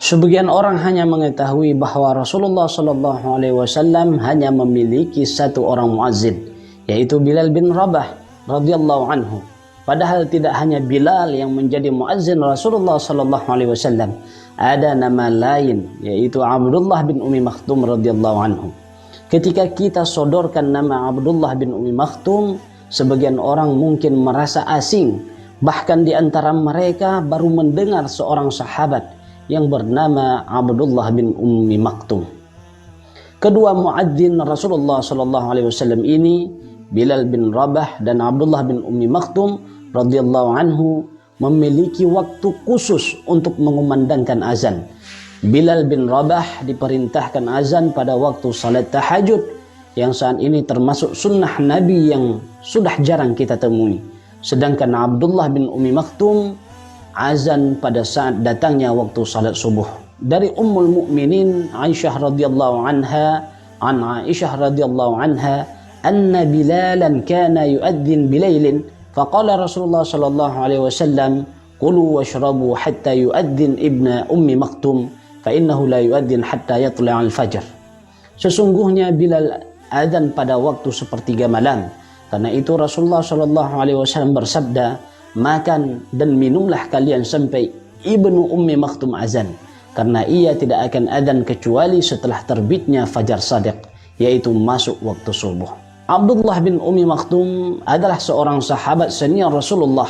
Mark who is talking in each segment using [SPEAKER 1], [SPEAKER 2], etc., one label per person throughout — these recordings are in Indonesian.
[SPEAKER 1] Sebagian orang hanya mengetahui bahwa Rasulullah Shallallahu Alaihi Wasallam hanya memiliki satu orang muazzin, yaitu Bilal bin Rabah radhiyallahu anhu. Padahal tidak hanya Bilal yang menjadi muazzin Rasulullah Shallallahu Alaihi Wasallam, ada nama lain yaitu Abdullah bin Ummi Maktum radhiyallahu anhu. Ketika kita sodorkan nama Abdullah bin Ummi Maktum, sebagian orang mungkin merasa asing, bahkan di antara mereka baru mendengar seorang sahabat yang bernama Abdullah bin Ummi Maktum. Kedua muadzin Rasulullah Shallallahu Alaihi Wasallam ini, Bilal bin Rabah dan Abdullah bin Ummi Maktum radhiyallahu anhu, memiliki waktu khusus untuk mengumandangkan azan. Bilal bin Rabah diperintahkan azan pada waktu salat tahajud, yang saat ini termasuk sunnah Nabi yang sudah jarang kita temui. Sedangkan Abdullah bin Ummi Maktum azan pada saat datangnya waktu salat subuh. Dari Ummul Mukminin Aisyah radhiyallahu anha, an Aisyah radhiyallahu anha, anna Bilalan kana yu'adzin bilailin, faqala Rasulullah sallallahu alaihi wasallam, qulu washrabu hatta yu'adzin ibna Ummi Maktum, fa innahu la yu'adzin hatta yatla'al fajr. Sesungguhnya Bilal azan pada waktu sepertiga malam. Karena itu Rasulullah sallallahu alaihi wasallam bersabda, makan dan minumlah kalian sampai ibnu Ummi Maktum azan, karena ia tidak akan azan kecuali setelah terbitnya fajar shadiq, yaitu masuk waktu subuh. Abdullah bin Ummi Maktum adalah seorang sahabat senior Rasulullah.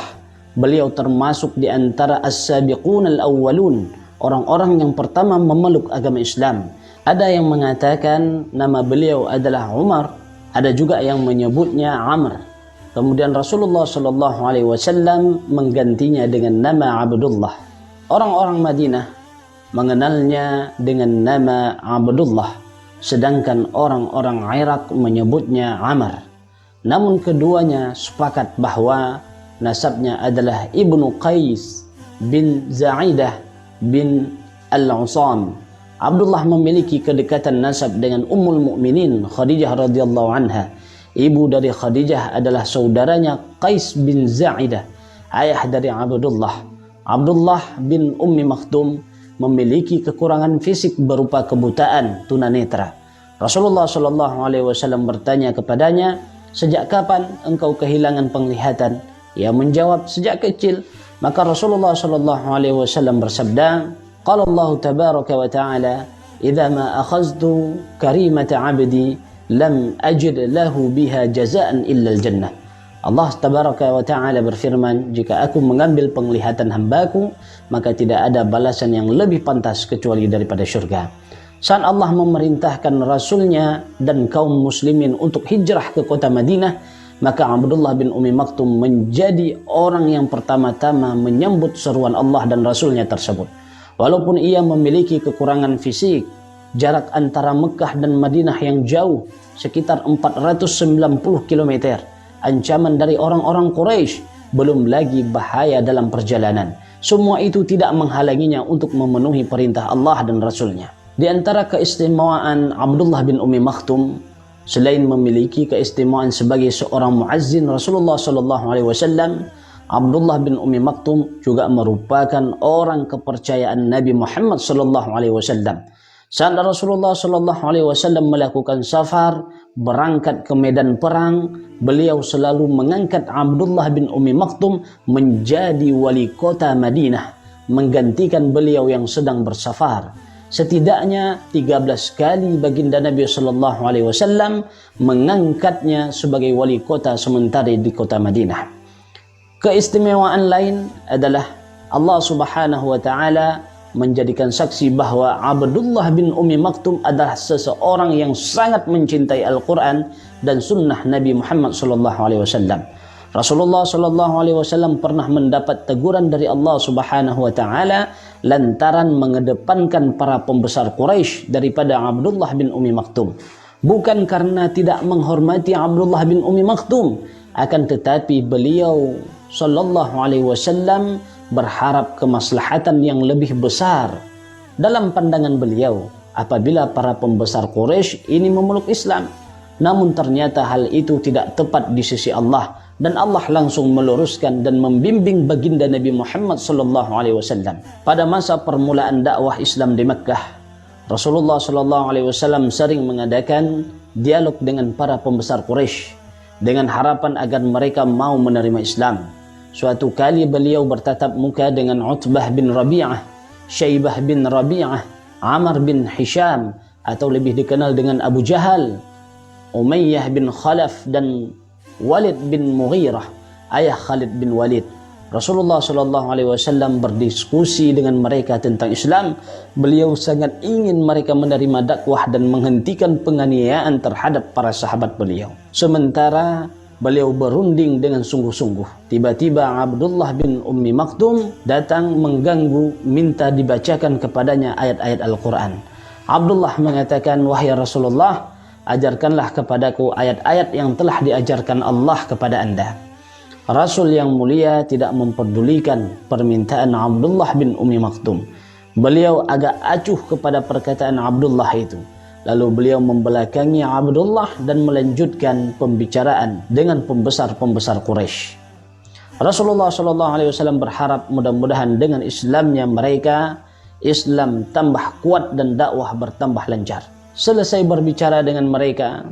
[SPEAKER 1] Beliau termasuk di antara as-sabiqun al-awwalun, orang-orang yang pertama memeluk agama Islam. Ada yang mengatakan nama beliau adalah Umar, ada juga yang menyebutnya Amr. Kemudian Rasulullah Shallallahu Alaihi Wasallam menggantinya dengan nama Abdullah. Orang-orang Madinah mengenalnya dengan nama Abdullah, sedangkan orang-orang Irak menyebutnya Amr. Namun keduanya sepakat bahwa nasabnya adalah Ibnu Qais bin Za'idah bin Al-Usam. Abdullah memiliki kedekatan nasab dengan Ummul Mukminin Khadijah radhiyallahu anha. Ibu dari Khadijah adalah saudaranya Qais bin Za'idah, ayah dari Abdullah. Abdullah bin Ummi Maktum memiliki kekurangan fisik berupa kebutaan tunanetra. Rasulullah Shallallahu Alaihi Wasallam bertanya kepadanya, sejak kapan engkau kehilangan penglihatan? Ia menjawab, sejak kecil. Maka Rasulullah Shallallahu Alaihi Wasallam bersabda, qala Allah tabaraka wa ta'ala, idza ma akhadtu karimata 'abdi lam ajid lahu biha jazaan illa al-jannah. Allah tabaraka wa ta'ala berfirman, jika aku mengambil penglihatan hambaku, maka tidak ada balasan yang lebih pantas kecuali daripada syurga. Saat Allah memerintahkan Rasulnya dan kaum muslimin untuk hijrah ke kota Madinah, maka Abdullah bin Ummi Maktum menjadi orang yang pertama-tama menyambut seruan Allah dan Rasulnya tersebut. Walaupun ia memiliki kekurangan fisik, jarak antara Mekah dan Madinah yang jauh, sekitar 490 km, ancaman dari orang-orang Quraisy, belum lagi bahaya dalam perjalanan. Semua itu tidak menghalanginya untuk memenuhi perintah Allah dan Rasulnya. Di antara keistimewaan Abdullah bin Ummi Maktum, selain memiliki keistimewaan sebagai seorang muazzin Rasulullah Shallallahu Alaihi Wasallam, Abdullah bin Ummi Maktum juga merupakan orang kepercayaan Nabi Muhammad Shallallahu Alaihi Wasallam. Saat Rasulullah Shallallahu Alaihi Wasallam melakukan safar, berangkat ke medan perang, beliau selalu mengangkat Abdullah bin Ummi Maktum menjadi wali kota Madinah, menggantikan beliau yang sedang bersafar. Setidaknya 13 kali baginda Nabi Shallallahu Alaihi Wasallam mengangkatnya sebagai wali kota sementara di kota Madinah. Keistimewaan lain adalah Allah Subhanahu wa Ta'ala menjadikan saksi bahwa Abdullah bin Ummi Maktum adalah seseorang yang sangat mencintai Al-Quran dan sunnah Nabi Muhammad SAW. Rasulullah SAW pernah mendapat teguran dari Allah Subhanahu wa Ta'ala lantaran mengedepankan para pembesar Quraisy daripada Abdullah bin Ummi Maktum. Bukan karena tidak menghormati Abdullah bin Ummi Maktum, akan tetapi beliau Sallallahu Alaihi Wasallam berharap kemaslahatan yang lebih besar dalam pandangan beliau apabila para pembesar Quraisy ini memeluk Islam. Namun ternyata hal itu tidak tepat di sisi Allah, dan Allah langsung meluruskan dan membimbing baginda Nabi Muhammad SAW. Pada masa permulaan dakwah Islam di Mekkah, Rasulullah SAW sering mengadakan dialog dengan para pembesar Quraisy dengan harapan agar mereka mau menerima Islam. Suatu kali beliau bertatap muka dengan Utbah bin Rabi'ah, Syaibah bin Rabi'ah, Amr bin Hisham atau lebih dikenal dengan Abu Jahal, Umayyah bin Khalaf dan Walid bin Mughirah, ayah Khalid bin Walid. Rasulullah SAW berdiskusi dengan mereka tentang Islam. Beliau sangat ingin mereka menerima dakwah dan menghentikan penganiayaan terhadap para sahabat beliau. Sementara beliau berunding dengan sungguh-sungguh, tiba-tiba Abdullah bin Ummi Maktum datang mengganggu, minta dibacakan kepadanya ayat-ayat Al-Quran. Abdullah mengatakan, "Wahai Rasulullah, ajarkanlah kepadaku ayat-ayat yang telah diajarkan Allah kepada Anda." Rasul yang mulia tidak memperdulikan permintaan Abdullah bin Ummi Maktum. Beliau agak acuh kepada perkataan Abdullah itu. Lalu beliau membelakangi Abdullah dan melanjutkan pembicaraan dengan pembesar-pembesar Quraisy. Rasulullah SAW berharap mudah-mudahan dengan Islamnya mereka, Islam tambah kuat dan dakwah bertambah lancar. Selesai berbicara dengan mereka,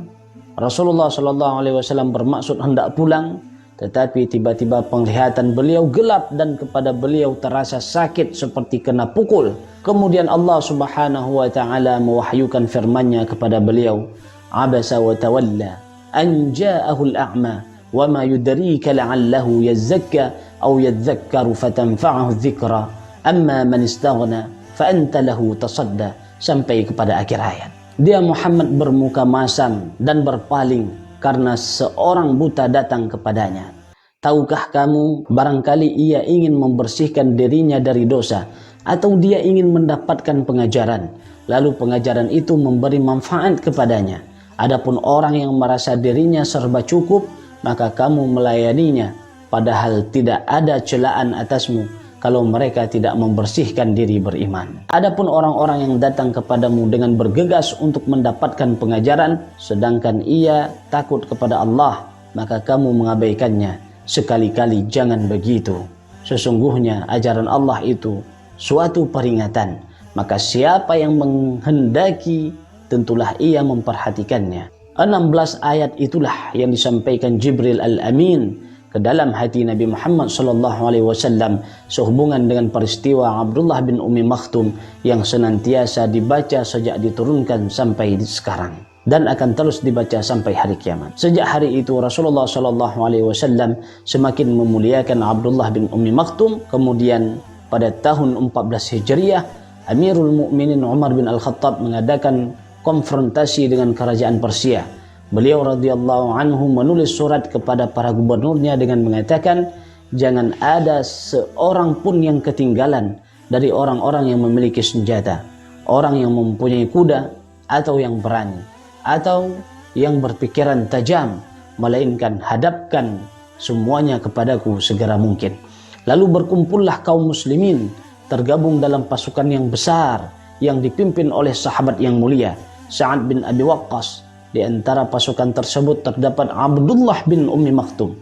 [SPEAKER 1] Rasulullah SAW bermaksud hendak pulang, tetapi tiba-tiba penglihatan beliau gelap dan kepada beliau terasa sakit seperti kena pukul. Kemudian Allah Subhanahu wa taala mewahyukan firman-Nya kepada beliau, "Abasa wa tawalla an ja'ahu al-a'ma wa ma yudrika la'allahu yazakka aw yadhakkaru fatanfa'ahu dzikra amma man istaghna fa anta lahu tasadda," sampai kepada akhir ayat. Dia Muhammad bermuka masam dan berpaling karena seorang buta datang kepadanya. Tahukah kamu, barangkali ia ingin membersihkan dirinya dari dosa, atau dia ingin mendapatkan pengajaran, lalu pengajaran itu memberi manfaat kepadanya. Adapun orang yang merasa dirinya serba cukup, maka kamu melayaninya, padahal tidak ada celaan atasmu kalau mereka tidak membersihkan diri beriman. Adapun orang-orang yang datang kepadamu dengan bergegas untuk mendapatkan pengajaran, sedangkan ia takut kepada Allah, maka kamu mengabaikannya. Sekali-kali jangan begitu. Sesungguhnya ajaran Allah itu suatu peringatan, maka siapa yang menghendaki tentulah ia memperhatikannya. 16 ayat itulah yang disampaikan Jibril Al-Amin ke dalam hati Nabi Muhammad SAW sehubungan dengan peristiwa Abdullah bin Ummi Maktum yang senantiasa dibaca sejak diturunkan sampai sekarang dan akan terus dibaca sampai hari kiamat. Sejak hari itu Rasulullah SAW semakin memuliakan Abdullah bin Ummi Maktum. Kemudian pada tahun 14 Hijriah, Amirul Mukminin Umar bin Al-Khattab mengadakan konfrontasi dengan kerajaan Persia. Beliau radhiyallahu anhu menulis surat kepada para gubernurnya dengan mengatakan, jangan ada seorang pun yang ketinggalan dari orang-orang yang memiliki senjata, orang yang mempunyai kuda atau yang berani atau yang berpikiran tajam, melainkan hadapkan semuanya kepadaku segera mungkin. Lalu berkumpullah kaum muslimin, tergabung dalam pasukan yang besar yang dipimpin oleh sahabat yang mulia Sa'ad bin Abi Waqqas. Di antara pasukan tersebut terdapat Abdullah bin Ummi Maktum.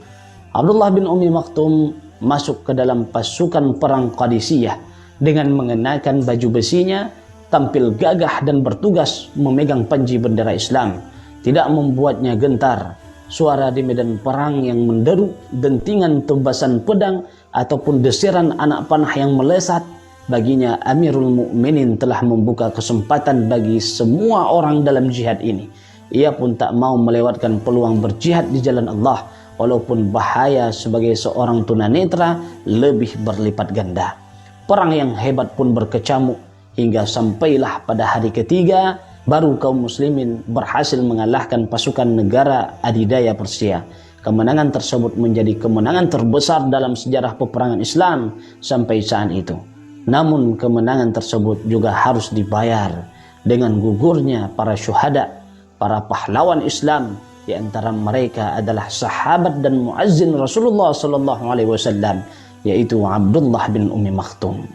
[SPEAKER 1] Abdullah bin Ummi Maktum masuk ke dalam pasukan perang Qadisiyah dengan mengenakan baju besinya, tampil gagah dan bertugas memegang panji bendera Islam. Tidak membuatnya gentar suara di medan perang yang menderu, dentingan tebasan pedang ataupun desiran anak panah yang melesat. Baginya Amirul Mukminin telah membuka kesempatan bagi semua orang dalam jihad ini. Ia pun tak mau melewatkan peluang berjihad di jalan Allah, walaupun bahaya sebagai seorang tunanetra lebih berlipat ganda. Perang yang hebat pun berkecamuk hingga sampailah pada hari ketiga baru kaum muslimin berhasil mengalahkan pasukan negara adidaya Persia. Kemenangan tersebut menjadi kemenangan terbesar dalam sejarah peperangan Islam sampai saat itu. Namun kemenangan tersebut juga harus dibayar dengan gugurnya para syuhada, para pahlawan Islam. Di antara mereka adalah sahabat dan muazzin Rasulullah SAW, yaitu Abdullah bin Ummi Maktum.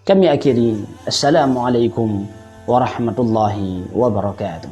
[SPEAKER 1] Kami akhiri, Assalamualaikum warahmatullahi wabarakatuh.